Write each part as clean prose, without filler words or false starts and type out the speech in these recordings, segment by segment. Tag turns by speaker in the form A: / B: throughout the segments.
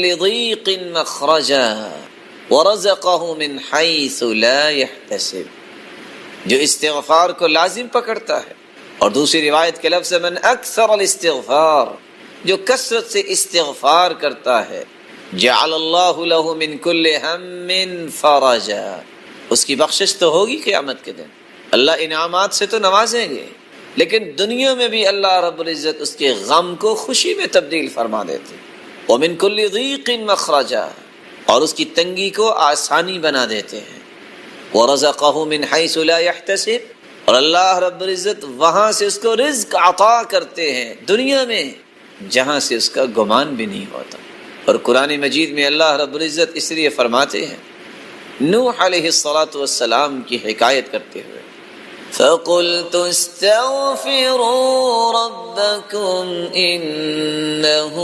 A: لضيق مخرجا ورزقه من حيث لا يحتسب، جو استغفار کو لازم پکڑتا ہے. اور دوسری روایت کے لفظ من اکثر الاستغفار، جو کثرت سے استغفار کرتا ہے، جعل اللہ له من كل هم فرجا، اس کی بخشش تو ہوگی قیامت کے دن. اللہ انعامات سے تو نوازیں گے، لیکن دنیا میں بھی اللہ رب العزت اس کے غم کو خوشی میں تبدیل فرما دیتے. ومن كل ضيق مخرجا، اور اس کی تنگی کو آسانی بنا دیتے ہیں. ورزقه من حيث لا يحتسب، اور اللہ رب العزت وہاں سے اس کو رزق عطا کرتے ہیں دنیا میں جہاں سے اس کا گمان بھی نہیں ہوتا. اور قرآن مجید میں اللہ رب العزت اس لیے فرماتے ہیں نوح علیہ السلام کی حکایت کرتے ہوئے، فَقُلْتُ اسْتَغْفِرُوا رَبَّكُمْ إِنَّهُ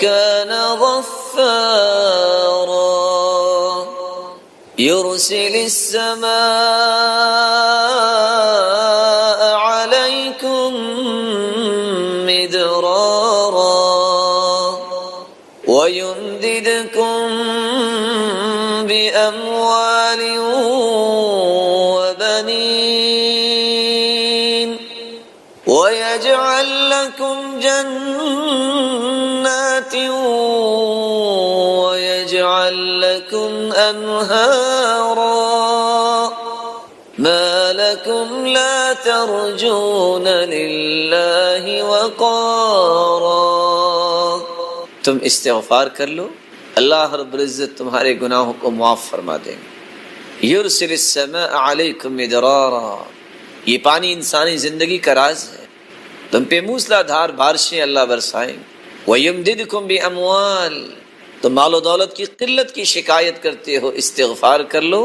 A: كَانَ غَفَّارًا يُرْسِلِ السَّمَاءَ عَلَيْكُمْ مِدْرَارًا وَيُمْدِدْكُمْ بِأَمْوَالٍ وَبَنِينَ وَيَجْعَلْ لَكُمْ جَنَّاتٍ وَيَجْعَلْ لَكُمْ أَنْهَارًا مَا لَكُمْ لَا تَرْجُونَ لِلَّهِ وَقَارًا. تم استغفار کر لو، اللہ رب العزت تمہارے گناہوں کو معاف فرما دیں گے. یرسل السماء علیکم مدرارا، یہ پانی انسانی زندگی کا راز ہے. تم پہ موسلا دھار بارشیں اللہ برسائیں. وَيُمْدِدْكُمْ بِأَمْوَالٍ، تم مال و دولت کی قلت کی شکایت کرتے ہو، استغفار کر لو،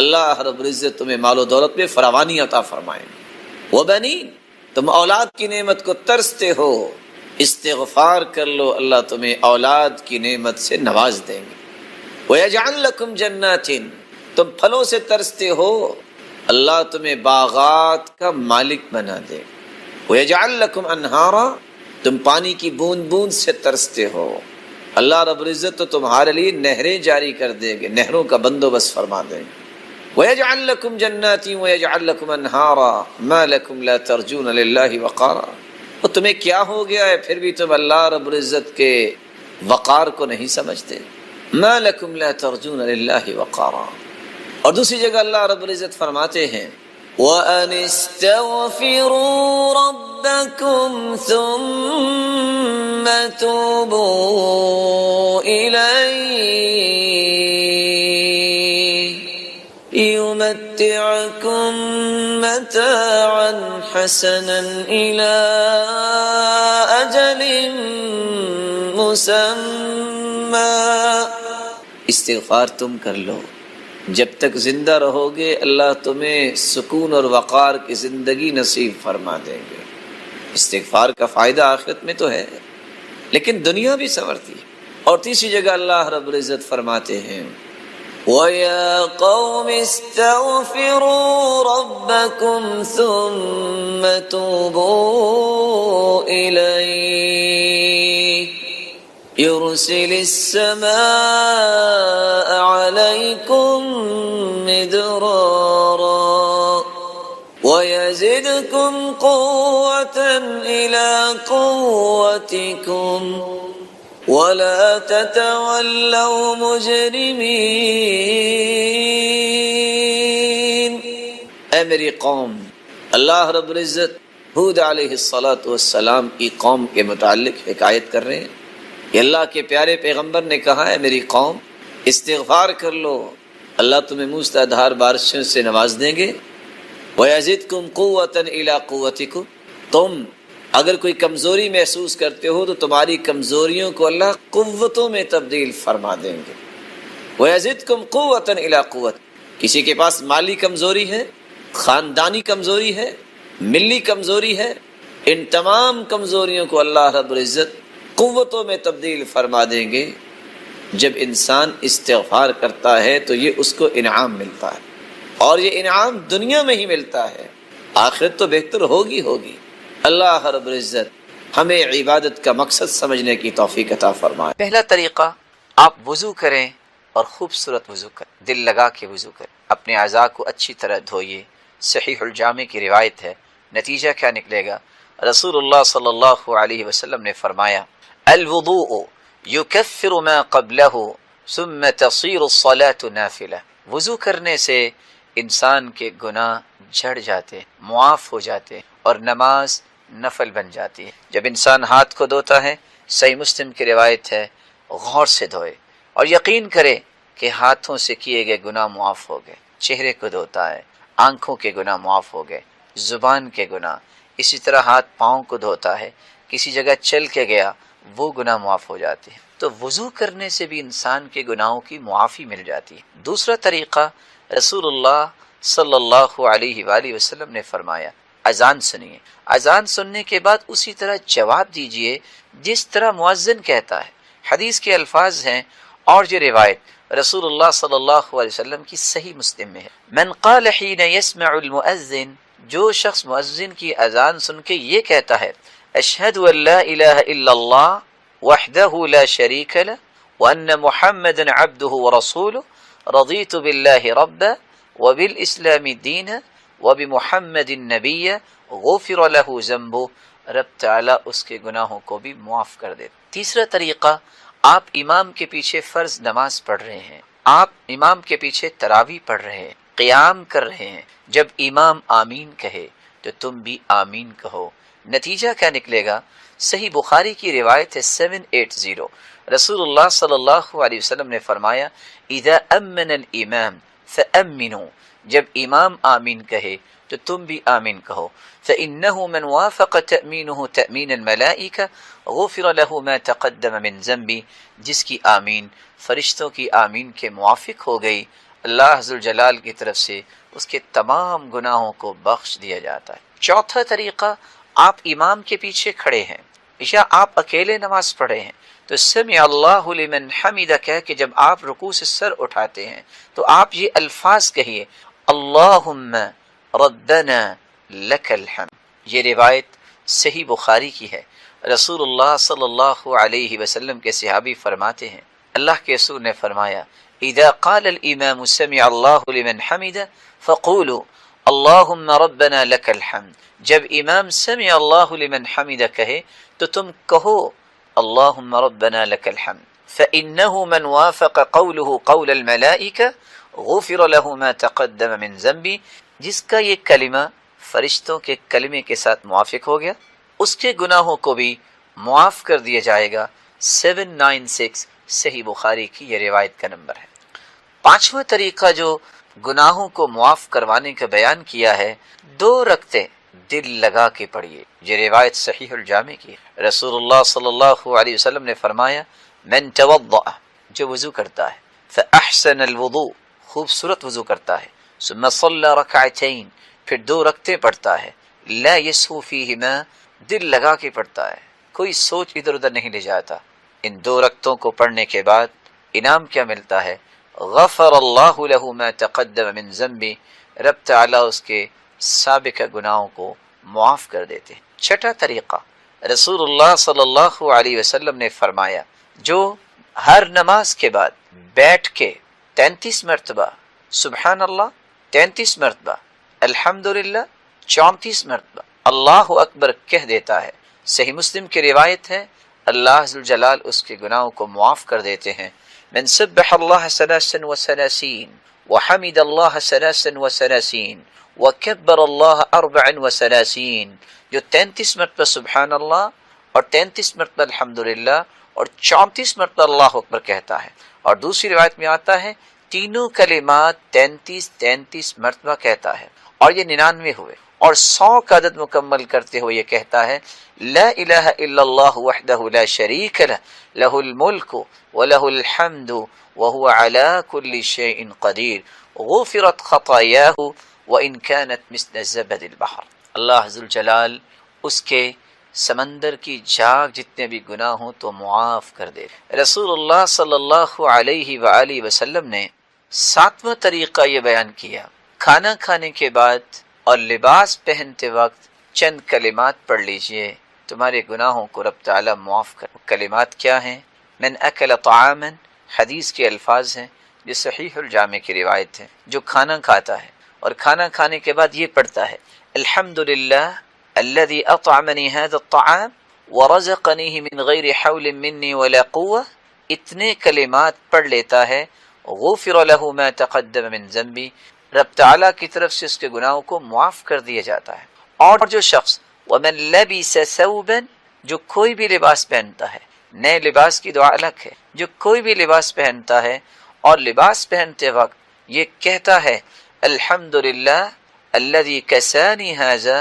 A: اللہ رب العزت تمہیں مال و دولت میں فراوانی عطا فرمائیں گے. وَبَنِينَ، تم اولاد کی نعمت کو ترستے ہو، استغفار کر لو، اللہ تمہیں اولاد کی نعمت سے نواز دیں گے. وَيَجْعَلْ لَكُمْ جَنَّاتٍ، تم پھلوں سے ترستے ہو، اللہ تمہیں باغات کا مالک بنا دے. وَيَجْعَلْ لَكُمْ أَنْهَارًا، تم پانی کی بوند بوند سے ترستے ہو، اللہ رب العزت تو تمہارے لیے نہریں جاری کر دیں گے، نہروں کا بندوبست فرما دیں گے. وَيَجْعَلْ لَكُمْ جَنَّاتٍ وَيَجْعَلْ لَكُمْ أَنْهَارًا مَا لَكُمْ لَا تَرْجُونَ لِلَّهِ وَقَارًا. اور تمہیں کیا ہو گیا ہے پھر بھی تم اللہ رب العزت کے وقار کو نہیں سمجھتے. مَا لَكُمْ لَا تَرْجُونَ لِلَّهِ وَقَارًا. اور دوسری جگہ اللہ رب العزت فرماتے ہیں وَأَنِ اسْتَغْفِرُوا رَبَّكُمْ ثُمَّ تُوبُوا إِلَيْهِ يُمَتِّعْكُمْ مَتَاعًا حَسَنًا إِلَىٰ أَجَلٍ مُّسَمًّى. استغفار تم کر لو، جب تک زندہ رہو گے اللہ تمہیں سکون اور وقار کی زندگی نصیب فرما دیں گے. استغفار کا فائدہ آخرت میں تو ہے لیکن دنیا بھی سنورتی ہے. اور تیسری جگہ اللہ رب العزت فرماتے ہیں وَيَا قَوْمِ اسْتَغْفِرُوا رَبَّكُمْ ثُمَّ تُوبُوا إِلَيْهِ يُرْسِلِ السَّمَاءَ عَلَيْكُمْ مِدْرَارًا وَيَزِدْكُمْ قُوَّةً إِلَىٰ قُوَّتِكُمْ وَلَا تَتَوَلَّوْا مُجْرِمِينَ. اے میری قوم، اللہ رب العزت ہود علیہ السلام کی قوم کے متعلق حکایت کر رہے ہیں کہ اللہ کے پیارے پیغمبر نے کہا ہے میری قوم استغفار کر لو، اللہ تمہیں موسلا دھار بارشوں سے نواز دیں گے. وَيَزِدْكُمْ قُوَّةً إِلَىٰ قُوَّتِكُمْ، تم اگر کوئی کمزوری محسوس کرتے ہو تو تمہاری کمزوریوں کو اللہ قوتوں میں تبدیل فرما دیں گے. وَيَزِدْكُمْ قُوَّةً إِلَىٰ قُوَّةٍ، کسی کے پاس مالی کمزوری ہے، خاندانی کمزوری ہے، ملی کمزوری ہے، ان تمام کمزوریوں کو اللہ رب العزت قوتوں میں تبدیل فرما دیں گے. جب انسان استغفار کرتا ہے تو یہ اس کو انعام ملتا ہے، اور یہ انعام دنیا میں ہی ملتا ہے، آخرت تو بہتر ہوگی. اللہ رب العزت ہمیں عبادت کا مقصد سمجھنے کی توفیق عطا فرمائے.
B: پہلا طریقہ آپ وضو کریں اور خوبصورت وضو کریں، دل لگا کے وضو کریں، اپنے اعضاء کو اچھی طرح دھوئیے۔ صحیح الجامع کی روایت ہے، نتیجہ کیا نکلے گا؟ رسول اللہ صلی اللہ علیہ وسلم نے فرمایا الوضوء یکفر ما قبلہ ثم تصیر الصلاة نافلہ، وضو کرنے سے انسان کے گناہ جھڑ جاتے، معاف ہو جاتے اور نماز نفل بن جاتی ہے۔ جب انسان ہاتھ کو دھوتا ہے، صحیح مسلم کی روایت ہے، غور سے دھوئے اور یقین کرے کہ ہاتھوں سے کیے گئے گناہ معاف ہو گئے۔ چہرے کو دھوتا ہے، آنکھوں کے گناہ معاف ہو گئے، زبان کے گناہ، اسی طرح ہاتھ پاؤں کو دھوتا ہے، کسی جگہ چل کے گیا وہ گناہ معاف ہو جاتے ہیں۔ تو وضو کرنے سے بھی انسان کے گناہوں کی معافی مل جاتی ہے۔ دوسرا طریقہ، رسول اللہ صلی اللہ علیہ وآلہ وسلم نے فرمایا اذان سنیے، اذان سننے کے بعد اسی طرح جواب دیجئے جس طرح مؤذن کہتا ہے۔ حدیث کے الفاظ ہیں اور یہ روایت رسول اللہ صلی اللہ علیہ وسلم کی صحیح مسلم میں ہے، من قال حین یسمع المؤذن، جو شخص مؤذن کی اذان سن کے یہ کہتا ہے اشہد ان لا الہ الا اللہ وحدہ لا شریک لہ وان محمدا عبدہ ورسولہ رضیت باللہ ربا وبالاسلام دینا وبمحمد النبی غفر لہ ذنبہ، رب تعالیٰ اس کے گناہوں کو بھی معاف کر دے۔ تیسرا طریقہ، آپ امام کے پیچھے فرض نماز پڑھ رہے ہیں، آپ امام کے پیچھے تراویح پڑھ رہے ہیں، قیام کر رہے ہیں، جب امام آمین کہے تو تم بھی آمین کہو۔ نتیجہ کیا نکلے گا؟ صحیح بخاری کی روایت ہے 780، رسول اللہ صلی اللہ علیہ وسلم نے فرمایا اذا امن الامام فامنوا، جب امام آمین کہے تو تم بھی آمین کہو۔ فإنه من وافق تأمینه تأمین الملائکہ غفر له ما تقدم من ذنبی، جس کی آمین فرشتوں کی آمین کے موافق ہو گئی، اللہ ذوالجلال کی طرف سے اس کے تمام گناہوں کو بخش دیا جاتا ہے۔ چوتھا طریقہ، آپ امام کے پیچھے کھڑے ہیں یا آپ اکیلے نماز پڑھے ہیں تو سمع اللہ لمن حمدہ کہہ کے جب آپ رکوع سے سر اٹھاتے ہیں تو آپ یہ الفاظ کہیے اللہم ربنا لک الحمد۔ یہ روایت صحیح بخاری کی ہے، رسول اللہ صلی اللہ علیہ وسلم کے صحابی فرماتے ہیں اللہ کے رسول نے فرمایا اذا قال الامام سمع اللہ لمن حمدہ فقولوا اللہم ربنا لک الحمد، جب امام سمع اللہ لمن حمدہ کہے تو تم کہو اللہم ربنا لک الحمد، فإنه من وافق قوله قول الملائکہ غفر له ما تقدم من ذنبی، جس کا یہ کلمہ فرشتوں کے کلمے کے ساتھ موافق ہو گیا اس کے گناہوں کو بھی معاف کر دیا جائے گا۔ 796 صحیح بخاری کی یہ روایت کا نمبر ہے۔ پانچواں طریقہ جو گناہوں کو معاف کروانے کا بیان کیا ہے، 2 رکعتیں دل لگا کے پڑھیے۔ یہ روایت صحیح الجامع کی ہے، رسول اللہ صلی اللہ علیہ وسلم نے فرمایا من توضأ، جو وضو کرتا ہے، فأحسن الوضوء، خوبصورت وضو کرتا ہے، ثم صلی رکعتین، پھر 2 رکعتیں پڑھتا ہے، لا یسہو فیہما، دل لگا کے پڑھتا ہے، کوئی سوچ ادھر ادھر نہیں لے جاتا۔ ان 2 رکعتوں کو پڑھنے کے بعد انعام کیا ملتا ہے؟ غفر اللہ لہ ما تقدم من ذنبی، رب تعالیٰ اس کے سابقہ گناہوں کو معاف کر دیتے ہیں۔ چھٹا طریقہ، رسول اللہ صلی اللہ علیہ وسلم نے فرمایا جو ہر نماز کے بعد بیٹھ کے 33 مرتبہ سبحان اللہ 33 مرتبہ الحمدللہ 34 مرتبہ اللہ اکبر کہہ دیتا ہے، صحیح مسلم کی روایت ہے اللہ ذوالجلال اس کے گناہوں کو معاف کر دیتے ہیں۔ من سبح اللہ 33 وحمد اللہ 33 وکبر اللہ 34، جو 33 مرتبہ سبحان اللہ اور 33 مرتبہ الحمدللہ اور 34 مرتبہ اللہ اکبر کہتا ہے، اور دوسری روایت میں آتا ہے تینوں کلمات 33 مرتبہ کہتا ہے، اور یہ 99 ہوئے، اور 100 کا عدد مکمل کرتے ہوئے یہ کہتا ہے لا الہ الا اللہ وحدہ لا شریک لہ لہ الملک ولہ الحمد وہو علی کل شیء قدیر غفرت خطایاہ وان کانت مثل زبد البحر، اللہ ذوالجلال اس کے سمندر کی جھاگ جتنے بھی گناہ ہوں تو معاف کر دے۔ رسول اللہ صلی اللہ علیہ وآلہ وسلم نے 7واں طریقہ یہ بیان کیا، کھانا کھانے کے بعد اور لباس پہنتے وقت چند کلمات پڑھ لیجئے، تمہارے گناہوں کو رب تعالیٰ معاف کر۔ کلمات کیا ہیں؟ من اکل طعاما حدیث کے الفاظ ہیں جو صحیح الجامع کی روایت ہے. جو کھانا کھاتا ہے اور کھانا کھانے کے بعد یہ پڑھتا ہے الحمدللہ الذي اطعمنی هذا الطعام ورزقنیہ من غیر حول منی ولا قوة، اتنے کلمات پڑھ لیتا ہے غفر له ما تقدم من ذنبی، رب تعالیٰ کی طرف سے اس کے گناہوں کو معاف کر دیا جاتا ہے. اور جو شخص ومن لبس ثوبا، جو کوئی بھی لباس پہنتا ہے، نئے لباس کی دعا الگ ہے، جو کوئی بھی لباس پہنتا ہے اور لباس پہنتے وقت یہ کہتا ہے الحمدللہ الذي کسانی ھذا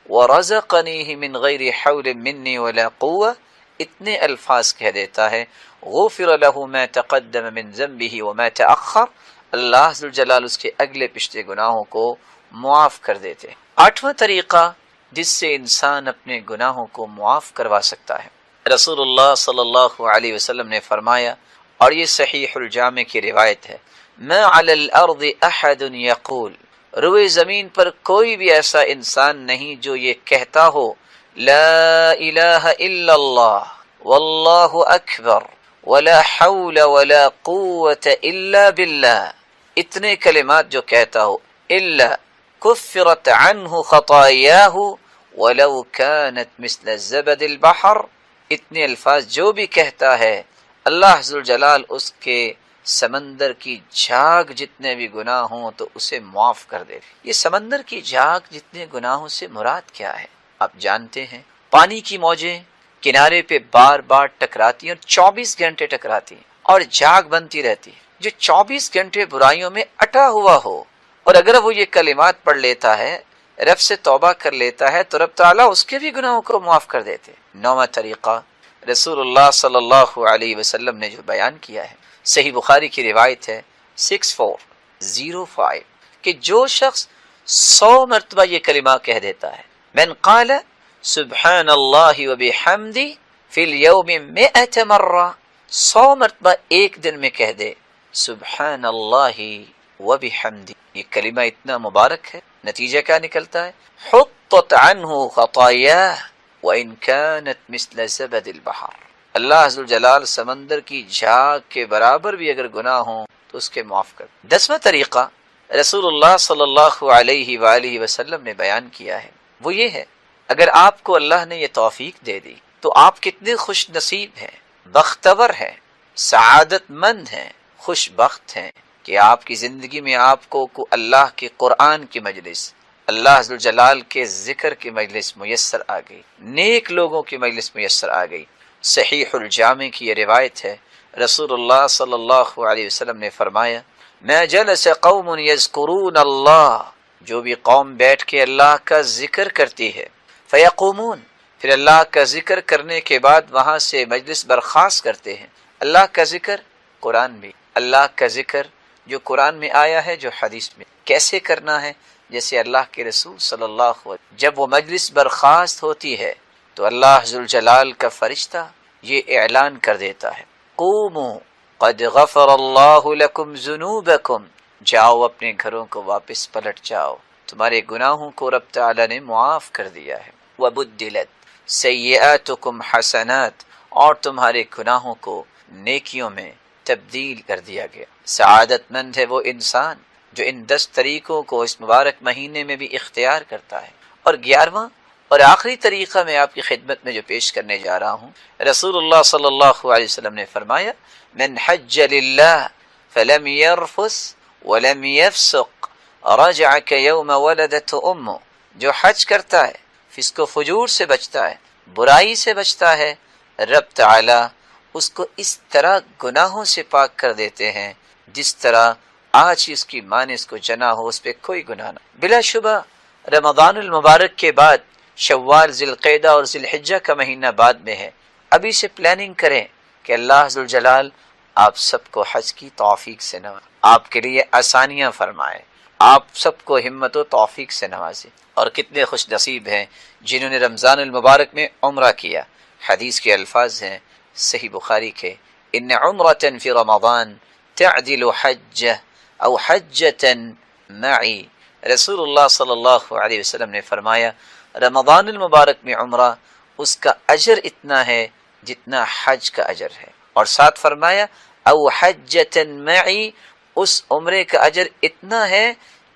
B: ورزقنیہ من غیر حول منی ولا قوة، اتنے الفاظ کہہ دیتا ہے غفر له ما تقدم من ذنبه وما تأخر، اللہ ذوالجلال اس کے اگلے پچھلے گناہوں کو معاف کر دیتے. 8واں طریقہ جس سے انسان اپنے گناہوں کو معاف کروا سکتا ہے، رسول اللہ صلی اللہ علیہ وسلم نے فرمایا، اور یہ صحیح الجامع کی روایت ہے، ما علی الارض احد یقول، روئے زمین پر کوئی بھی ایسا انسان نہیں جو یہ کہتا ہو لا الہ الا اللہ واللہ اکبر ولا حول ولا قوة الا باللہ، اتنے کلمات جو کہتا ہو الا کفرت عنہ خطایاہ ولو كانت مثل الزبد البحر، اتنے الفاظ جو بھی کہتا ہے اللہ ذوالجلال اس کے سمندر کی جھاگ جتنے بھی گناہ ہوں تو اسے معاف کر دے. یہ سمندر کی جھاگ جتنے گناہوں سے مراد کیا ہے؟ آپ جانتے ہیں پانی کی موجیں کنارے پہ بار بار ٹکراتی ہیں اور 24 گھنٹے ٹکراتی ہیں اور جھاگ بنتی رہتی ہے. جو 24 گھنٹے برائیوں میں اٹا ہوا ہو اور اگر وہ یہ کلمات پڑھ لیتا ہے، رب سے توبہ کر لیتا ہے، تو رب تعالیٰ اس کے بھی گناہوں کو معاف کر دیتے. 9واں طریقہ رسول اللہ صلی اللہ علیہ وسلم نے جو بیان کیا ہے، صحیح بخاری کی روایت ہے 6405 کہ جو شخص 100 مرتبہ یہ کلمہ کہہ دیتا ہے، من قال سبحان اللہ وبحمدہ فی الیوم 100 مرہ، 100 مرتبہ ایک دن میں کہہ دے سبحان اللہ وبحمدہ، یہ کلمہ اتنا مبارک ہے، نتیجہ کیا نکلتا ہے؟ حطت عنہ خطایاہ وَإِن كَانَتْ مِثْلَ زَبَدِ الْبَحَرِ، اللہ ذوالجلال سمندر کی جھاگ کے برابر بھی اگر گناہ ہوں تو اس کے معاف کر. 10واں طریقہ رسول اللہ صلی اللہ علیہ وآلہ وسلم نے بیان کیا ہے، وہ یہ ہے اگر آپ کو اللہ نے یہ توفیق دے دی تو آپ کتنے خوش نصیب ہیں، بختور ہیں، سعادت مند ہیں، خوش بخت ہیں کہ آپ کی زندگی میں آپ کو اللہ کے قرآن کی مجلس، اللہ ذوالجلال کے ذکر کی مجلس میسر آ گئی، نیک لوگوں کی مجلس میسر آ گئی. صحیح الجامع کی یہ روایت ہے، رسول اللہ صلی اللہ علیہ وسلم نے فرمایا ما جلس قوم یذکرون اللہ، جو بھی قوم بیٹھ کے اللہ کا ذکر کرتی ہے، فیقومون، پھر اللہ کا ذکر کرنے کے بعد وہاں سے مجلس برخاست کرتے ہیں. اللہ کا ذکر قرآن بھی، اللہ کا ذکر جو قرآن میں آیا ہے، جو حدیث میں، کیسے کرنا ہے؟ جیسے اللہ کے رسول صلی اللہ علیہ وسلم جب وہ مجلس برخاست ہوتی ہے تو اللہ ذوالجلال کا فرشتہ یہ اعلان کر دیتا ہے قوموا قد غفر اللہ لکم ذنوبکم، جاؤ اپنے گھروں کو واپس پلٹ جاؤ، تمہارے گناہوں کو رب تعالی نے معاف کر دیا ہے. وبدلت سیئاتکم حسنات، اور تمہارے گناہوں کو نیکیوں میں تبدیل کر دیا گیا. سعادت مند ہے وہ انسان جو ان 10 طریقوں کو اس مبارک مہینے میں بھی اختیار کرتا ہے. اور 11واں اور آخری طریقہ میں آپ کی خدمت میں جو پیش کرنے جا رہا ہوں، رسول اللہ صلی اللہ علیہ وسلم نے فرمایا من حج للہ فلم يرفث ولم يفسق رجع كيوم ولدت امه، جو حج کرتا ہے، فسق و فجور سے بچتا ہے، برائی سے بچتا ہے، رب تعالی اس کو اس طرح گناہوں سے پاک کر دیتے ہیں جس طرح آج اس کی ماں نے اس کو جنا ہو، اس پہ کوئی گناہ نہ. بلا شبہ رمضان المبارک کے بعد شوال، ذی القعدہ اور ذی الحجہ کا مہینہ بعد میں ہے. ابھی سے پلاننگ کریں کہ اللہ ذوالجلال آپ سب کو حج کی توفیق سے نوازے، آپ کے لیے آسانیاں فرمائے، آپ سب کو ہمت و توفیق سے نوازے. اور کتنے خوش نصیب ہیں جنہوں نے رمضان المبارک میں عمرہ کیا. حدیث کے الفاظ ہیں صحیح بخاری کے ان عمرة فی رمضان تعدل حجہ او حجة معی، رسول اللہ صلی اللہ علیہ وسلم نے فرمایا رمضان المبارک میں عمرہ اس کا اجر اتنا ہے جتنا حج کا اجر ہے. اور ساتھ فرمایا او حجۃ معی، اس عمرے کا اجر اتنا ہے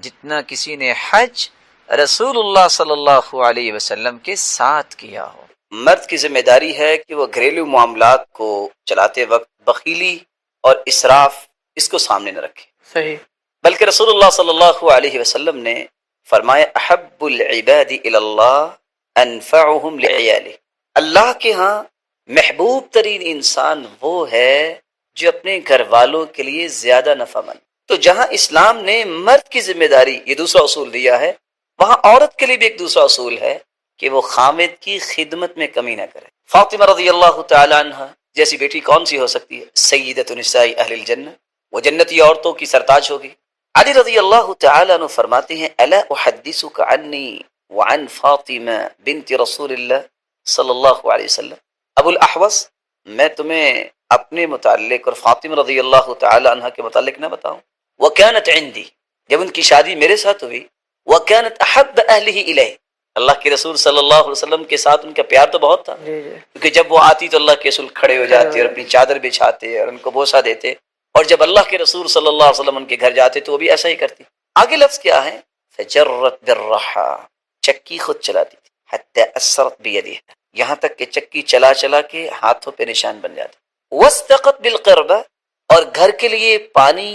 B: جتنا کسی نے حج رسول اللہ صلی اللہ علیہ وسلم کے ساتھ کیا ہو۔
C: مرد کی ذمہ داری ہے کہ وہ گھریلو معاملات کو چلاتے وقت بخیلی اور اسراف اس کو سامنے نہ رکھے،
D: صحیح،
C: بلکہ رسول اللہ صلی اللہ علیہ وسلم نے فرمایا احب العباد الی اللہ انفعهم لعیالہ، اللہ کے ہاں محبوب ترین انسان وہ ہے جو اپنے گھر والوں کے لیے زیادہ نفع مند۔ تو جہاں اسلام نے مرد کی ذمہ داری یہ دوسرا اصول دیا ہے، وہاں عورت کے لیے بھی ایک دوسرا اصول ہے کہ وہ خامد کی خدمت میں کمی نہ کرے۔ فاطمہ رضی اللہ تعالی عنہ جیسی بیٹی کون سی ہو سکتی ہے؟ سیدۃ نساء اہل الجنہ، وہ جنتی عورتوں کی سرتاج ہوگی۔ علی رضی اللہ تعالی عنہ فرماتے ہیں الا احدثک عنی وعن فاطمہ بنت رسول اللہ صلی اللہ علیہ وسلم، ابو الاحوص میں تمہیں اپنے متعلق اور فاطمہ رضی اللہ تعالی عنہ کے متعلق نہ بتاؤں؟ وکانت عندی، جب ان کی شادی میرے ساتھ ہوئی، وکانت احب اہلہ الیہ، اللہ کے رسول صلی اللہ علیہ وسلم کے ساتھ ان کا پیار تو بہت تھا، کیونکہ جب وہ آتی تو اللہ کے رسول کھڑے ہو جاتے اور اپنی چادر بچھاتے اور ان کو بوسہ دیتے، اور جب اللہ کے رسول صلی اللہ علیہ وسلم ان کے گھر جاتے تو وہ بھی ایسا ہی کرتی۔ آگے لفظ کیا ہے؟ فجرت بالرحا، چکی خود چلاتی تھی، حتی اثرت بیدہا، یہاں تک کہ چکی چلا چلا کے ہاتھوں پہ نشان بن جاتے۔ واستقت بالقربہ، اور گھر کے لیے پانی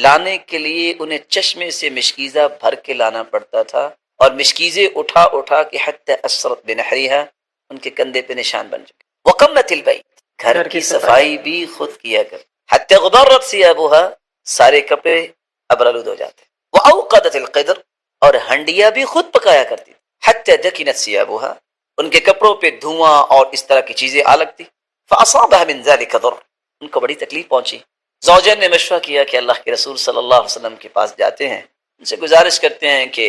C: لانے کے لیے انہیں چشمے سے مشکیزہ بھر کے لانا پڑتا تھا، اور مشکیزیں اٹھا اٹھا کے حتی اثرت بنحریہا، ان کے کندھے پہ نشان بن چکے۔ وقمت البیت، گھر کی صفائی بھی خود کیا کر، حتی غبرت ثیابہا، سارے کپڑے ابرالود ہو جاتے۔ واوقدت القدر، اور ہنڈیا بھی خود پکایا کرتی، حتی دکنت ثیابہا، ان کے کپڑوں پہ دھواں اور اس طرح کی چیزیں آ لگتی۔ فاصابها من ذلك ضر، ان کو بڑی تکلیف پہنچی۔ زوجین نے مشورہ کیا کہ اللہ کے رسول صلی اللہ علیہ وسلم کے پاس جاتے ہیں، ان سے گزارش کرتے ہیں کہ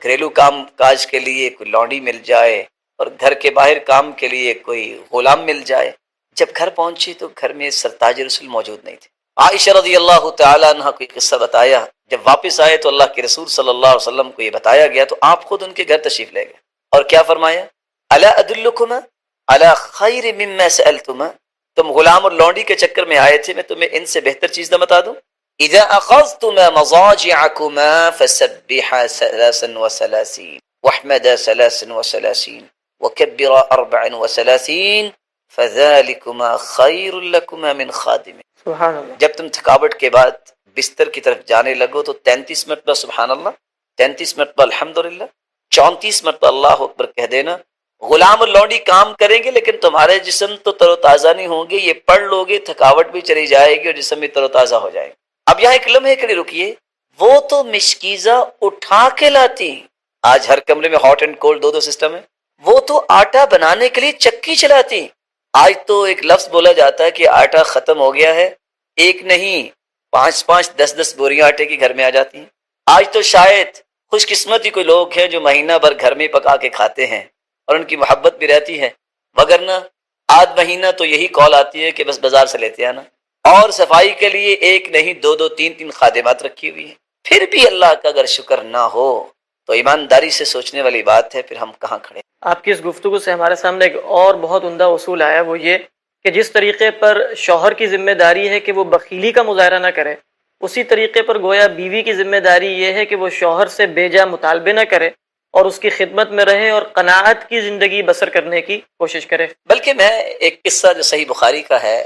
C: گھریلو کام کاج کے لیے کوئی لونڈی مل جائے اور گھر کے باہر کام کے لیے کوئی غلام مل جائے۔ جب گھر پہنچے تو گھر میں سرتاج رسول موجود نہیں تھے۔ عائشہ رضی اللہ تعالی عنہ کو یہ قصہ بتایا، جب واپس آئے تو اللہ کے رسول صلی اللہ علیہ وسلم کو یہ بتایا گیا تو آپ خود ان کے گھر تشریف لے گئے، اور کیا فرمایا؟ الا ادلکما علی خیر مما سألتما، تم غلام اور لونڈی کے چکر میں آئے تھے، میں تمہیں ان سے بہتر چیز نہ بتا دوں؟ اذا اخذتما مضاجعكما فسبحا 33 واحمدا 33 وكبرا 34 فذلكما خير لكما من خادم۔
D: سبحان اللہ،
C: جب تم تھکاوٹ کے بعد بستر کی طرف جانے لگو تو 33 مرتبہ سبحان اللہ، 33 مرتبہ الحمدللہ، 34 مرتبہ اللہ اکبر کہہ دینا۔ غلام اور لونڈی کام کریں گے لیکن تمہارے جسم تو تر و تازہ نہیں ہوں گے، یہ پڑھ لو گے تھکاوٹ بھی چلی جائے گی اور جسم بھی تر و تازہ ہو جائے گا۔ اب یہاں ایک لمحے کے لیے رکیے، وہ تو مشکیزہ اٹھا کے لاتی، آج ہر کمرے میں ہاٹ اینڈ کولڈ دو سسٹم ہے، وہ تو آٹا بنانے کے لیے چکی چلاتی۔ آج تو ایک لفظ بولا جاتا ہے کہ آٹا ختم ہو گیا ہے، ایک نہیں 5 10 بوریاں آٹے کی گھر میں آ جاتی ہیں۔ آج تو شاید خوش قسمت ہی کوئی لوگ ہیں جو مہینہ بھر گھر میں پکا کے کھاتے ہیں اور ان کی محبت بھی رہتی ہے، وگرنہ آدھ مہینہ تو یہی کال آتی ہے کہ بس بازار سے لیتے آنا، اور صفائی کے لیے ایک نہیں 2 3 خادمات رکھی ہوئی ہیں۔ پھر بھی اللہ کا اگر شکر نہ ہو تو ایمانداری سے سوچنے والی بات ہے، پھر ہم کہاں کھڑے۔
D: آپ کی اس گفتگو سے ہمارے سامنے ایک اور بہت عمدہ اصول آیا، وہ یہ کہ جس طریقے پر شوہر کی ذمہ داری ہے کہ وہ بخیلی کا مظاہرہ نہ کرے، اسی طریقے پر گویا بیوی کی ذمہ داری یہ ہے کہ وہ شوہر سے بے جا مطالبے نہ کرے اور اس کی خدمت میں رہے اور قناعت کی زندگی بسر کرنے کی کوشش کرے۔
C: بلکہ میں ایک قصہ جو صحیح بخاری کا ہے،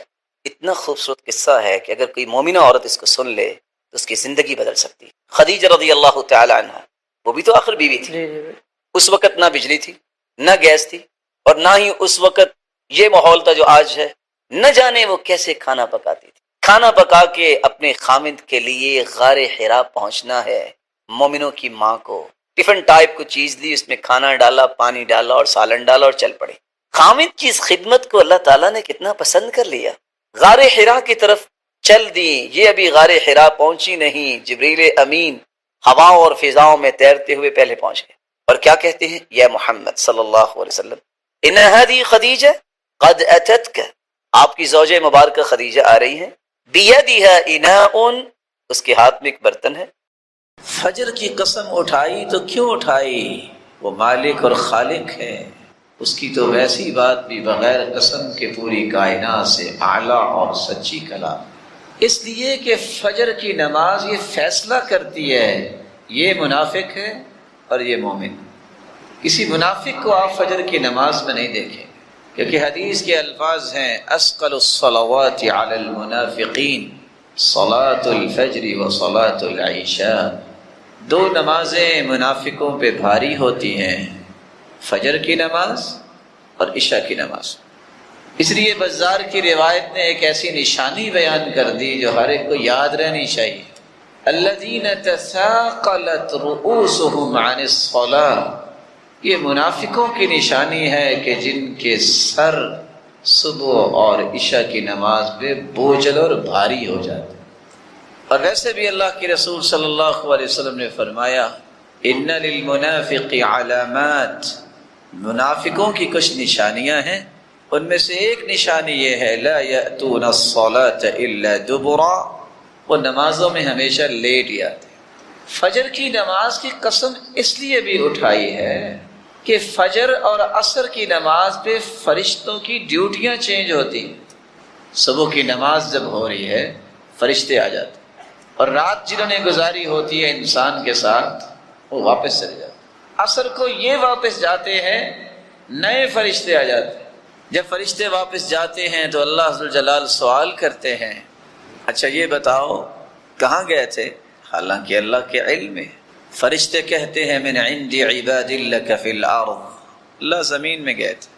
C: اتنا خوبصورت قصہ ہے کہ اگر کوئی مومنہ عورت اس کو سن لے تو اس کی زندگی بدل سکتی۔ خدیجہ رضی اللہ تعالی عنہ، وہ بھی تو آخر بیوی تھی۔
D: جی جی
C: اس وقت نہ بجلی تھی، نہ گیس تھی، اور نہ ہی اس وقت یہ ماحول تھا جو آج ہے۔ نہ جانے وہ کیسے کھانا پکاتی تھی، کھانا پکا کے اپنے خامند کے لیے غار حرا پہنچنا ہے۔ مومنوں کی ماں کو ٹفن ٹائپ کو چیز دی، اس میں کھانا ڈالا، پانی ڈالا اور سالن ڈالا اور چل پڑے۔ خامد کی اس خدمت کو اللہ تعالیٰ نے کتنا پسند کر لیا، غار حرا کی طرف چل دی۔ یہ ابھی غار حرا پہنچی نہیں، جبریل امین ہواؤں اور فضاؤں میں تیرتے ہوئے پہلے پہنچ گئے، اور کیا کہتے ہیں؟ یا محمد صلی اللہ علیہ وسلم ان هذه خدیجہ قد اتتک، آپ کی زوجہ مبارکہ خدیجہ آ رہی ہیں، بیدها اناء، اس کے ہاتھ میں ایک برتن ہے۔ فجر کی قسم اٹھائی تو کیوں اٹھائی؟ وہ مالک اور خالق ہے، اس کی تو ویسی بات بھی بغیر قسم کے پوری کائنات سے اعلیٰ اور سچی کلام۔
B: اس لیے کہ فجر کی نماز یہ فیصلہ کرتی ہے یہ منافق ہے اور یہ مومن۔ کسی منافق کو آپ فجر کی نماز میں نہیں دیکھیں، کیونکہ حدیث کے الفاظ ہیں اثقل الصلوات علی المنافقین صلاۃ الفجر و صلاۃ العشاء، دو نمازیں منافقوں پہ بھاری ہوتی ہیں، فجر کی نماز اور عشاء کی نماز۔ اس لیے بزار کی روایت نے ایک ایسی نشانی بیان کر دی جو ہر ایک کو یاد رہنی چاہیے، الذین تثاقلت رؤوسهم عن الصلاة، یہ منافقوں کی نشانی ہے کہ جن کے سر صبح اور عشاء کی نماز پہ بوجھل اور بھاری ہو جاتے ہیں۔ اور ویسے بھی اللہ کے رسول صلی اللہ علیہ وسلم نے فرمایا ان للمنافق علامات، منافقوں کی کچھ نشانیاں ہیں، ان میں سے ایک نشانی یہ ہے لا یأتون الصلاة الا دبرا، وہ نمازوں میں ہمیشہ لیٹ ہی آتے ہیں۔ فجر کی نماز کی قسم اس لیے بھی اٹھائی ہے کہ فجر اور عصر کی نماز پہ فرشتوں کی ڈیوٹیاں چینج ہوتی ہیں۔ صبح کی نماز جب ہو رہی ہے فرشتے آ جاتے ہیں، اور رات جنہوں نے گزاری ہوتی ہے انسان کے ساتھ وہ واپس چلے جاتے ہیں۔ عصر کو یہ واپس جاتے ہیں، نئے فرشتے آ جاتے ہیں۔ جب فرشتے واپس جاتے ہیں تو اللہ ذوالجلال سوال کرتے ہیں اچھا یہ بتاؤ کہاں گئے تھے؟ حالانکہ اللہ کے علم میں۔ فرشتے کہتے ہیں من عند عباد لک فی الارض، اللہ زمین میں گئے تھے۔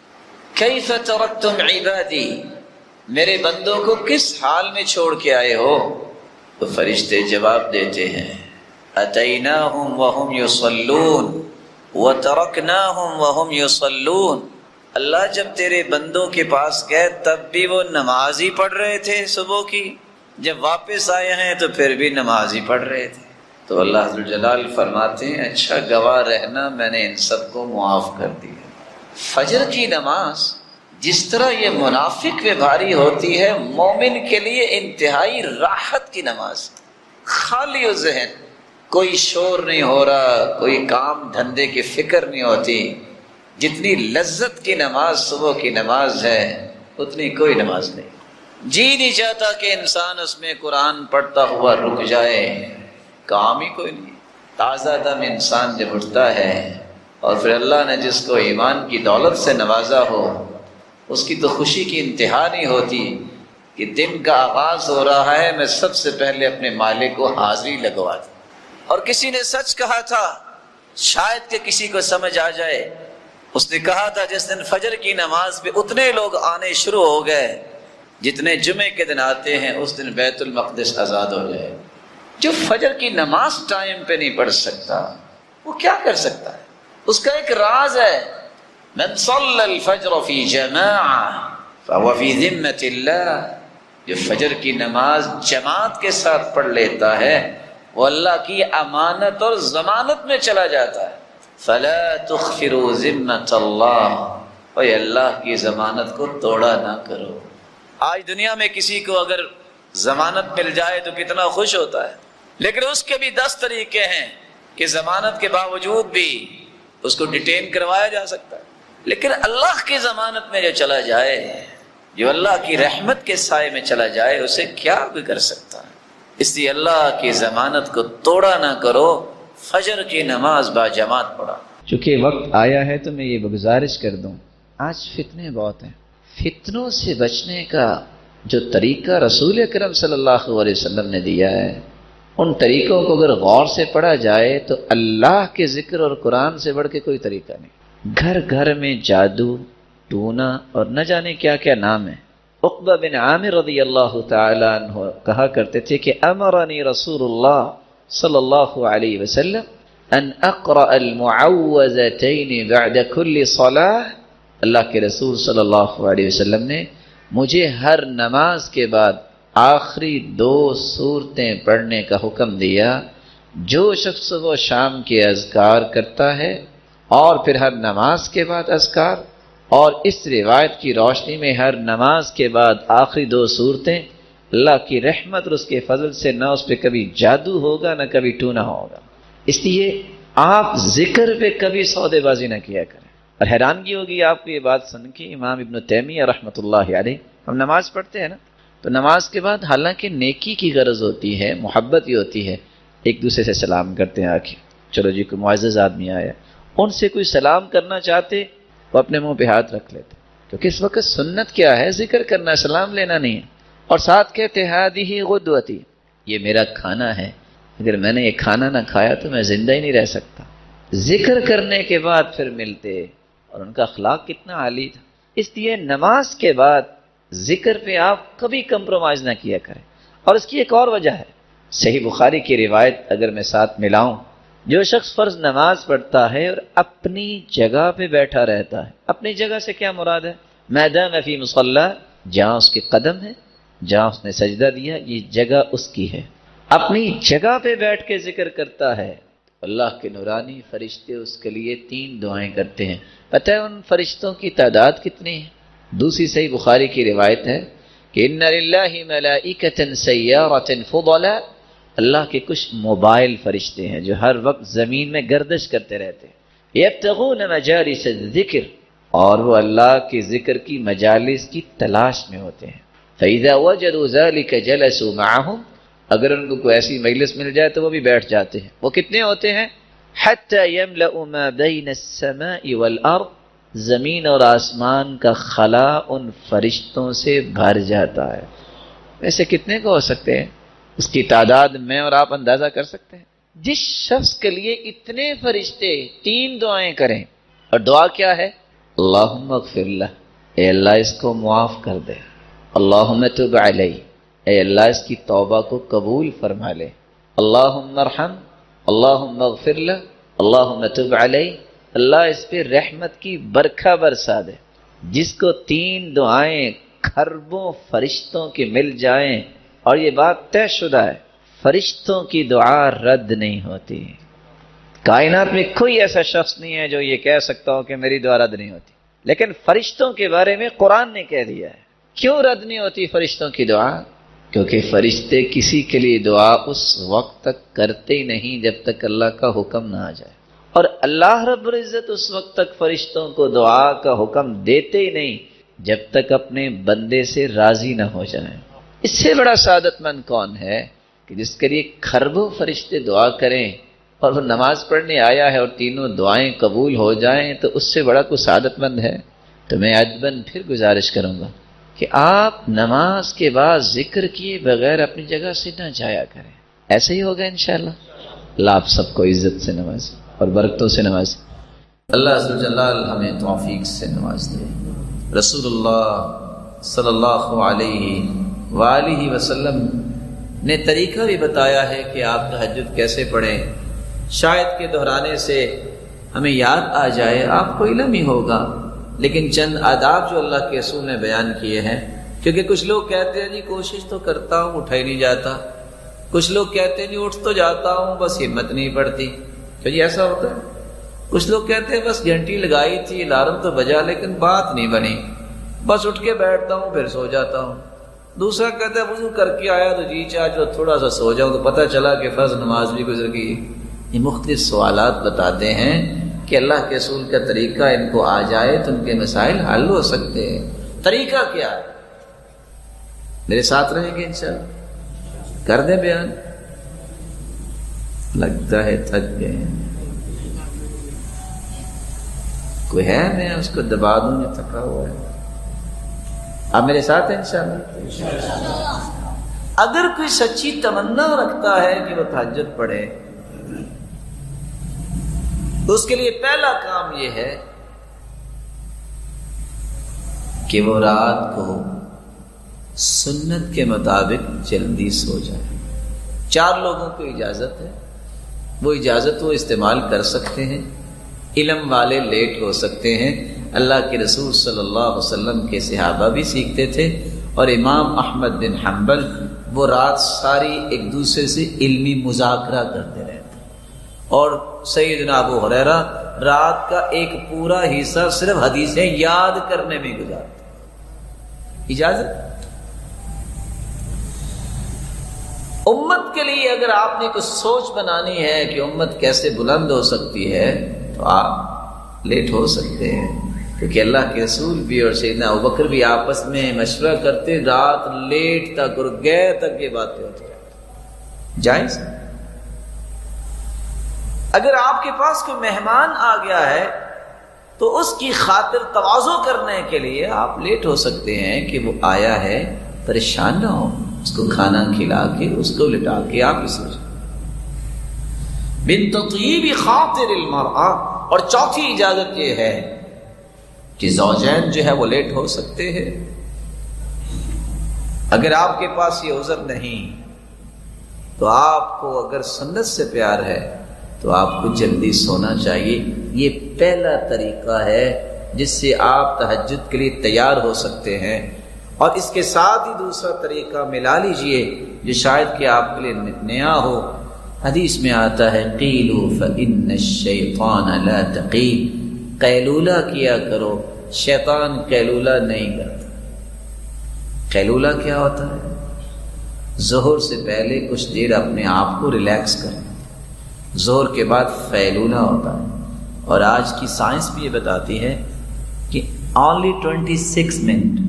B: کیف ترکتم عبادی، میرے بندوں کو کس حال میں چھوڑ کے آئے ہو؟ تو فرشتے جواب دیتے ہیں اتیناہم وہم یصلون وترکناہم وہم یصلون، اللہ جب تیرے بندوں کے پاس گئے تب بھی وہ نماز ہی پڑھ رہے تھے صبح کی، جب واپس آئے ہیں تو پھر بھی نماز ہی پڑھ رہے تھے۔ تو اللہ ذوالجلال فرماتے ہیں اچھا گواہ رہنا میں نے ان سب کو معاف کر دیا۔ فجر کی نماز جس طرح یہ منافق پہ بھاری ہوتی ہے، مومن کے لیے انتہائی راحت کی نماز، خالی و ذہن، کوئی شور نہیں ہو رہا، کوئی کام دھندے کی فکر نہیں ہوتی۔ جتنی لذت کی نماز صبح کی نماز ہے اتنی کوئی نماز نہیں۔ جی نہیں چاہتا کہ انسان اس میں قرآن پڑھتا ہوا رک جائے، کام ہی کوئی نہیں۔ تازہ دم انسان جب اٹھتا ہے اور پھر اللہ نے جس کو ایمان کی دولت سے نوازا ہو، اس کی تو خوشی کی انتہا نہیں ہوتی کہ دن کا آغاز ہو رہا ہے، میں سب سے پہلے اپنے مالک کو حاضری لگوا دوں۔ اور کسی نے سچ کہا تھا، شاید کہ کسی کو سمجھ آ جائے، اس نے کہا تھا جس دن فجر کی نماز پہ اتنے لوگ آنے شروع ہو گئے جتنے جمعے کے دن آتے ہیں، اس دن بیت المقدس آزاد ہو جائے۔ جو فجر کی نماز ٹائم پہ نہیں پڑھ سکتا وہ کیا کر سکتا ہے؟ اس کا ایک راز ہے، من صلی الفجر فی جماعہ فهو فی ذمۃ اللہ، جو فجر کی نماز جماعت کے ساتھ پڑھ لیتا ہے وہ اللہ کی امانت اور ضمانت میں چلا جاتا ہے۔ فلا تخفروا ذمۃ اللہ، اور اللہ کی ضمانت کو توڑا نہ کرو۔ آج دنیا میں کسی کو اگر ضمانت مل جائے تو کتنا خوش ہوتا ہے، لیکن اس کے بھی 10 طریقے ہیں کہ ضمانت کے باوجود بھی اس کو ڈیٹین کروایا جا سکتا ہے۔ لیکن اللہ کی ضمانت میں جو چلا جائے، جو اللہ کی رحمت کے سائے میں چلا جائے، اسے کیا کوئی کر سکتا ہے؟ اس لیے اللہ کی ضمانت کو توڑا نہ کرو، فجر کی نماز با جماعت پڑھا۔
E: چونکہ وقت آیا ہے تو میں یہ گزارش کر دوں، آج فتنے بہت ہیں، فتنوں سے بچنے کا جو طریقہ رسول اکرم صلی اللہ علیہ وسلم نے دیا ہے، ان طریقوں کو اگر غور سے پڑھا جائے تو اللہ کے ذکر اور قرآن سے بڑھ کے کوئی طریقہ نہیں۔ گھر گھر میں جادو، ٹونا اور نہ جانے کیا کیا نام ہے۔ عقبہ بن عامر رضی اللہ تعالی عنہ کہا کرتے تھے کہ امرنی رسول اللہ صلی اللہ علیہ وسلم ان اقرأ المعوذتین بعد کل صلاة، اللہ کے رسول صلی اللہ علیہ وسلم نے مجھے ہر نماز کے بعد آخری 2 سورتیں پڑھنے کا حکم دیا۔ جو شخص صبح و شام کے اذکار کرتا ہے اور پھر ہر نماز کے بعد اذکار، اور اس روایت کی روشنی میں ہر نماز کے بعد آخری 2 سورتیں، اللہ کی رحمت اور اس کے فضل سے نہ اس پہ کبھی جادو ہوگا نہ کبھی ٹونا ہوگا۔ اس لیے آپ ذکر پہ کبھی سودے بازی نہ کیا کریں۔ اور حیرانگی ہوگی آپ کو یہ بات سن کے، امام ابن تیمیہ رحمۃ اللہ علیہ، ہم نماز پڑھتے ہیں نا، تو نماز کے بعد حالانکہ نیکی کی غرض ہوتی ہے، محبت ہی ہوتی ہے، ایک دوسرے سے سلام کرتے ہیں آ کے، چلو جی کوئی معزز آدمی آیا، ان سے کوئی سلام کرنا چاہتے وہ اپنے منہ پہ ہاتھ رکھ لیتے، کیونکہ اس وقت سنت کیا ہے؟ ذکر کرنا، سلام لینا نہیں ہے۔ اور ساتھ کہتے ہادی غدوتی، یہ میرا کھانا ہے، اگر میں نے یہ کھانا نہ کھایا تو میں زندہ ہی نہیں رہ سکتا۔ ذکر کرنے کے بعد پھر ملتے، اور ان کا اخلاق کتنا عالی تھا۔ اس لیے نماز کے بعد ذکر پہ آپ کبھی کمپرومائز نہ کیا کریں۔ اور اس کی ایک اور وجہ ہے، صحیح بخاری کی روایت اگر میں ساتھ ملاؤں، جو شخص فرض نماز پڑھتا ہے اور اپنی جگہ پہ بیٹھا رہتا ہے، اپنی جگہ سے کیا مراد ہے؟ میدان فی مصلی، جہاں اس کے قدم ہے، جہاں اس نے سجدہ دیا، یہ جگہ اس کی ہے، اپنی جگہ پہ بیٹھ کے ذکر کرتا ہے، اللہ کے نورانی فرشتے اس کے لیے 3 دعائیں کرتے ہیں۔ پتہ ہے ان فرشتوں کی تعداد کتنی ہے؟ دوسری صحیح بخاری کی روایت ہے کہ ان للہ ملائکۃ سیارۃ فضلا، اللہ کے کچھ موبائل فرشتے ہیں جو ہر وقت زمین میں گردش کرتے رہتے ہیں، یبتغون مجالس الذکر، اور وہ اللہ کے ذکر کی مجالس کی تلاش میں ہوتے ہیں۔ فإذا وجدوا ذلك جلسوا معهم، اگر ان کو کوئی ایسی مجلس مل جائے تو وہ بھی بیٹھ جاتے ہیں۔ وہ کتنے ہوتے ہیں؟ حتی یملأ ما بین السماء والارض، زمین اور آسمان کا خلا ان فرشتوں سے بھر جاتا ہے۔ ویسے کتنے کو ہو سکتے ہیں؟ اس کی تعداد میں اور آپ اندازہ کر سکتے ہیں۔ جس شخص کے لیے اتنے فرشتے 3 دعائیں کریں، اور دعا کیا ہے؟ اللہم اغفر لہ، اے اللہ اس کو معاف کر دے، اللہم تب علیہ، اے اللہ اس کی توبہ کو قبول فرما لے، اللہم ارحم، اللہم اغفر لہ، اللہم تب علیہ، اللہ اس پہ رحمت کی برکھا برسا دے۔ جس کو 3 دعائیں کھربوں فرشتوں کی مل جائیں، اور یہ بات طے شدہ ہے، فرشتوں کی دعا رد نہیں ہوتی۔ کائنات میں کوئی ایسا شخص نہیں ہے جو یہ کہہ سکتا ہو کہ میری دعا رد نہیں ہوتی، لیکن فرشتوں کے بارے میں قرآن نے کہہ دیا ہے۔ کیوں رد نہیں ہوتی فرشتوں کی دعا؟ کیونکہ فرشتے کسی کے لیے دعا اس وقت تک کرتے ہی نہیں جب تک اللہ کا حکم نہ آ جائے، اور اللہ رب العزت اس وقت تک فرشتوں کو دعا کا حکم دیتے ہی نہیں جب تک اپنے بندے سے راضی نہ ہو جائیں۔ اس سے بڑا سعادت مند کون ہے کہ جس کے لیے کھربوں فرشتے دعا کریں اور وہ نماز پڑھنے آیا ہے اور 3 دعائیں قبول ہو جائیں، تو اس سے بڑا کوئی سعادت مند ہے؟ تو میں ادباً پھر گزارش کروں گا کہ آپ نماز کے بعد ذکر کیے بغیر اپنی جگہ سے نہ جایا کریں۔ ایسے ہی ہوگا انشاءاللہ۔ اللہ آپ سب کو عزت سے نوازے اور برکتوں سے نوازے۔
B: اللہ عز و جلال ہمیں توفیق سے نواز دے۔ رسول اللہ صلی اللہ علیہ وآلہ وسلم نے طریقہ بھی بتایا ہے کہ آپ تہجد کیسے پڑھیں، شاید کہ دہرانے سے ہمیں یاد آ جائے، آپ کو علم ہی ہوگا، لیکن چند آداب جو اللہ کے رسول نے بیان کیے ہیں، کیونکہ کچھ لوگ کہتے ہیں جی کوشش تو کرتا ہوں اٹھا ہی نہیں جاتا، کچھ لوگ کہتے ہیں جی اٹھ تو جاتا ہوں بس ہمت نہیں پڑتی، تو جی ایسا ہوتا ہے۔ کچھ لوگ کہتے ہیں بس گھنٹی لگائی تھی، الارم تو بجا لیکن بات نہیں بنی، بس اٹھ کے بیٹھتا ہوں پھر سو جاتا ہوں۔ دوسرا کہتا ہے وضو کر کے آیا تو جی چاہ جو تھوڑا سا سو جاؤں تو پتہ چلا کہ فرض نماز بھی گزر گئی۔ یہ مختلف سوالات بتاتے ہیں کہ اللہ کے رسول کا طریقہ ان کو آ جائے تو ان کے مسائل حل ہو سکتے ہیں۔ طریقہ کیا ہے؟ میرے ساتھ رہیں گے انشاءاللہ، کر دیں بیان؟ لگتا ہے تھک گئے ہیں، کوئی ہے میں اس کو دبا دوں یا تھکا ہوا ہے؟ آپ میرے ساتھ ہیں انشاءاللہ۔ اگر کوئی سچی تمنا رکھتا ہے کہ وہ تہجد پڑھے تو اس کے لیے پہلا کام یہ ہے کہ وہ رات کو سنت کے مطابق جلدی سو جائے۔ 4 لوگوں کو اجازت ہے، وہ اجازت وہ استعمال کر سکتے ہیں۔ علم والے لیٹ ہو سکتے ہیں، اللہ کے رسول صلی اللہ علیہ وسلم کے صحابہ بھی سیکھتے تھے، اور امام احمد بن حنبل وہ رات ساری ایک دوسرے سے علمی مذاکرہ کرتے رہتے، اور سیدنا ابو ہریرہ رات کا ایک پورا حصہ صرف حدیثیں یاد کرنے میں گزارتے۔ اجازت امت کے لیے اگر آپ نے کچھ سوچ بنانی ہے کہ امت کیسے بلند ہو سکتی ہے تو آپ لیٹ ہو سکتے ہیں،
E: کیونکہ اللہ کے رسول بھی اور سیدنا ابوبکر بھی آپس میں مشورہ کرتے، رات لیٹ تک اور گئے تک یہ باتیں ہوتی ہیں۔ جائز؟ اگر آپ کے پاس کوئی مہمان آ گیا ہے تو اس کی خاطر تواضع کرنے کے لیے آپ لیٹ ہو سکتے ہیں کہ وہ آیا ہے، پریشان نہ ہو، اس کو کھانا کھلا کے اس کو لٹا کے آپ اسے بن تطیب خاطر المرأة۔ اور چوتھی اجازت یہ ہے کہ زوجین جو ہے وہ لیٹ ہو سکتے ہیں۔ اگر آپ کے پاس یہ عذر نہیں تو آپ کو اگر سنت سے پیار ہے تو آپ کو جلدی سونا چاہیے۔ یہ پہلا طریقہ ہے جس سے آپ تہجد کے لیے تیار ہو سکتے ہیں۔ اور اس کے ساتھ ہی دوسرا طریقہ ملا لیجئے جو شاید کہ آپ کے لیے نیا ہو۔ حدیث میں آتا ہے قیلوا فإن الشیطان لا تقیل، قیلولہ کیا کرو، شیطان قیلولہ نہیں کرتا۔ قیلولہ کیا ہوتا ہے؟ ظہر سے پہلے کچھ دیر اپنے آپ کو ریلیکس کرنا، ظہر کے بعد فیلولہ ہوتا ہے۔ اور آج کی سائنس بھی یہ بتاتی ہے کہ only 26 منٹ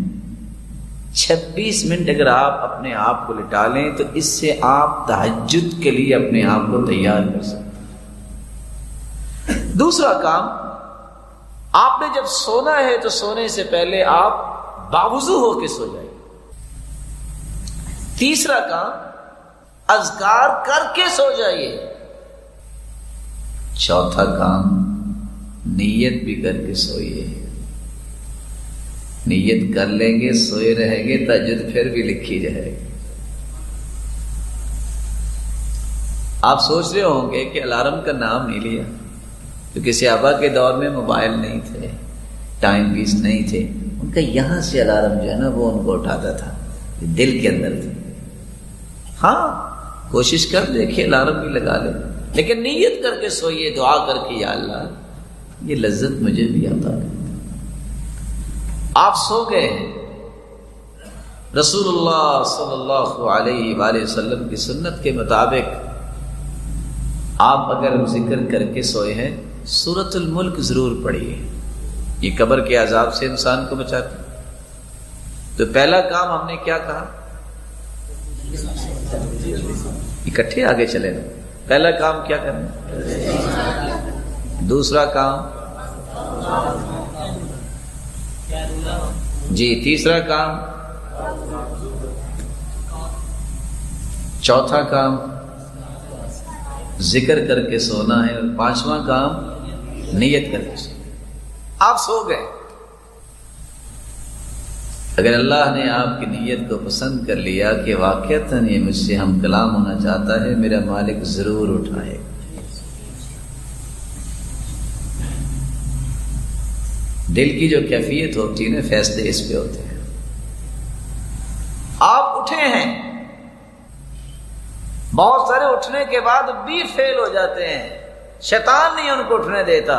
E: 26 منٹ اگر آپ اپنے آپ کو لٹا لیں تو اس سے آپ تہجد کے لیے اپنے آپ کو تیار کر سکتے ہیں۔ دوسرا کام، آپ نے جب سونا ہے تو سونے سے پہلے آپ باوضو ہو کے سو جائیں۔ تیسرا کام، اذکار کر کے سو جائیے۔ چوتھا کام، نیت بھی کر کے سوئیے۔ نیت کر لیں گے، سوئے رہیں گے، تہجد پھر بھی لکھی جائے گی۔ آپ سوچ رہے ہوں گے کہ الارم کا نام نہیں لیا، کیونکہ صحابہ کے دور میں موبائل نہیں تھے، ٹائم پیس نہیں تھے، ان کا یہاں سے الارم جو ہے نا وہ ان کو اٹھاتا تھا، دل کے اندر تھا۔ ہاں کوشش کر دیکھیے الارم بھی لگا لیں، لیکن نیت کر کے سوئیے، دعا کر کے یا اللہ یہ لذت مجھے بھی عطا کر۔ آپ سو گئے، رسول اللہ صلی اللہ علیہ وآلہ وسلم کی سنت کے مطابق آپ اگر ذکر کر کے سوئے ہیں سورۃ الملک ضرور پڑھیے، یہ قبر کے عذاب سے انسان کو بچاتی۔ تو پہلا کام ہم نے کیا کہا؟ اکٹھے آگے چلے نا۔ پہلا کام کیا کرنا؟ دوسرا کام جی، تیسرا کام، چوتھا کام ذکر کر کے سونا ہے، اور پانچواں کام نیت کر کے سونا۔ آپ سو گئے، اگر اللہ نے آپ کی نیت کو پسند کر لیا کہ واقعتاً یہ مجھ سے ہم کلام ہونا چاہتا ہے، میرا مالک ضرور اٹھائے گا۔ دل کی جو کیفیت ہوتی ہے نا، فیصلے اس پہ ہوتے ہیں۔ آپ اٹھے ہیں، بہت سارے اٹھنے کے بعد بھی فیل ہو جاتے ہیں، شیطان نہیں ان کو اٹھنے دیتا۔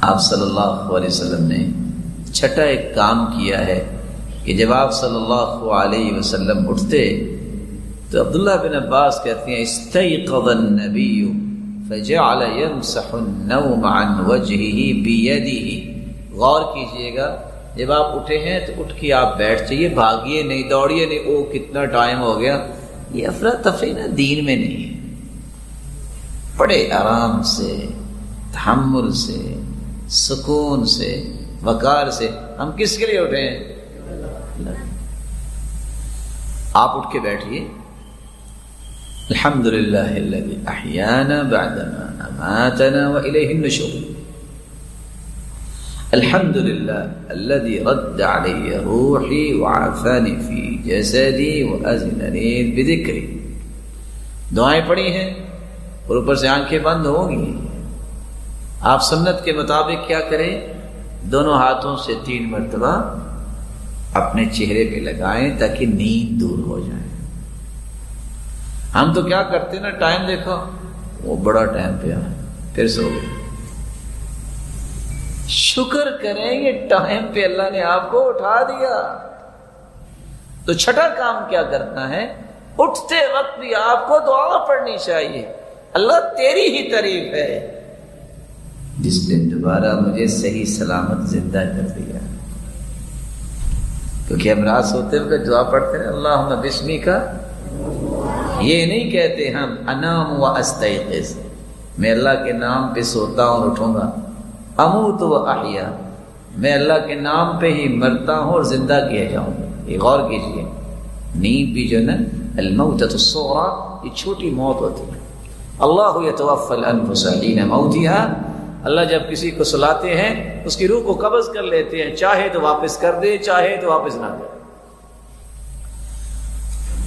E: آپ صلی اللہ علیہ وسلم نے چھٹا ایک کام کیا ہے کہ جب آپ صلی اللہ علیہ وسلم اٹھتے تو عبداللہ بن عباس کہتے ہیں استيقظ النبی فجعل يمسح النوم عن وجهه بيده۔ غور کیجئے گا، جب آپ اٹھے ہیں تو اٹھ کے آپ بیٹھ جائیے، بھاگیے نہیں، دوڑیے نہیں، او کتنا ٹائم ہو گیا۔ یہ افراتفری نا دین میں نہیں ہے۔ بڑے آرام سے، تحمل سے، سکون سے، وقار سے۔ ہم کس کے لیے اٹھے ہیں؟ آپ اٹھ کے بیٹھیے، الحمدللہ الذی احیانا بعدما اماتنا والیہ النشور، الحمدللہ الذی رد علی روحی وعافانی فی جسدی واذننی بذکری۔ دعائیں پڑھی ہیں اور اوپر سے آنکھیں بند ہوگی۔ آپ سنت کے مطابق کیا کریں؟ دونوں ہاتھوں سے 3 مرتبہ اپنے چہرے پہ لگائیں تاکہ نیند دور ہو جائے۔ ہم تو کیا کرتے نا، ٹائم دیکھو وہ بڑا ٹائم پہ آئے پھر سو گئے۔ شکر کریں یہ ٹائم پہ اللہ نے آپ کو اٹھا دیا۔ تو چھٹا کام کیا کرنا ہے؟ اٹھتے وقت بھی آپ کو دعا پڑھنی چاہیے، اللہ تیری ہی تعریف ہے جس نے دوبارہ مجھے صحیح سلامت زندہ کر دیا. کیونکہ ہم رات سوتے ہوئے دعا پڑھتے ہیں اللہم بسمی کا، یہ نہیں کہتے ہم انام و استیقظ، میں اللہ کے نام پہ سوتا ہوں اور اٹھوں گا. اموت و احیا، میں اللہ کے نام پہ ہی مرتا ہوں اور زندہ کیا جاؤں گا. یہ غور کیجیے، نیند بھی جو نا الموتۃ الصغریٰ، یہ چھوٹی موت ہوتی ہے. اللہ یتوفی الانفس حین موتها، اللہ جب کسی کو سلاتے ہیں اس کی روح کو قبض کر لیتے ہیں، چاہے تو واپس کر دے، چاہے تو واپس نہ کرے.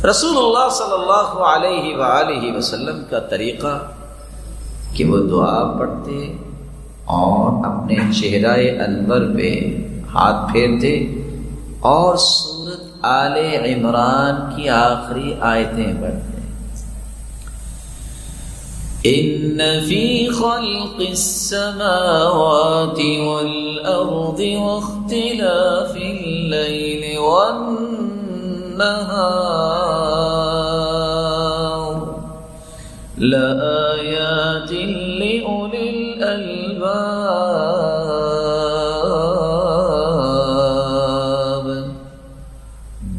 E: رسول اللہ صلی اللہ علیہ وآلہ وسلم کا طریقہ کہ وہ دعا پڑھتے اور اپنے چہرہ انور پہ ہاتھ پھیرتے اور سورۃ آل عمران کی آخری آیتیں پڑھتے. ان فی خلق السماوات والارض واختلاف اللیل والنہار لآیات لأولی الالباب.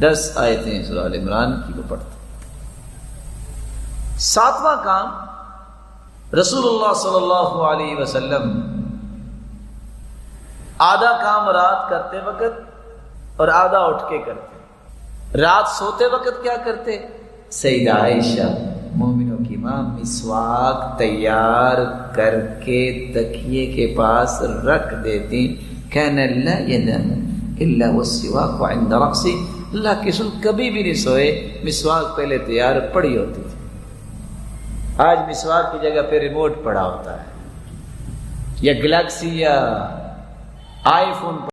E: 10 آیتیں سورہ آل عمران کی کو پڑھتے. 7واں کام، رسول اللہ صلی اللہ علیہ وسلم آدھا کام رات کرتے وقت اور آدھا اٹھ کے کرتے. رات سوتے وقت کیا کرتے؟ سیدہ عائشہ مومنوں کی ماں مسواک تیار کر کے تکیے کے پاس رکھ دیتی. کان لا ینام الا والسواک عند رأسی، اللہ کی رسول کبھی بھی نہیں سوئے، مسواک پہلے تیار پڑی ہوتی تھی. آج مسواک کی جگہ پہ ریموٹ پڑا ہوتا ہے، یا گلیکسی یا آئی فون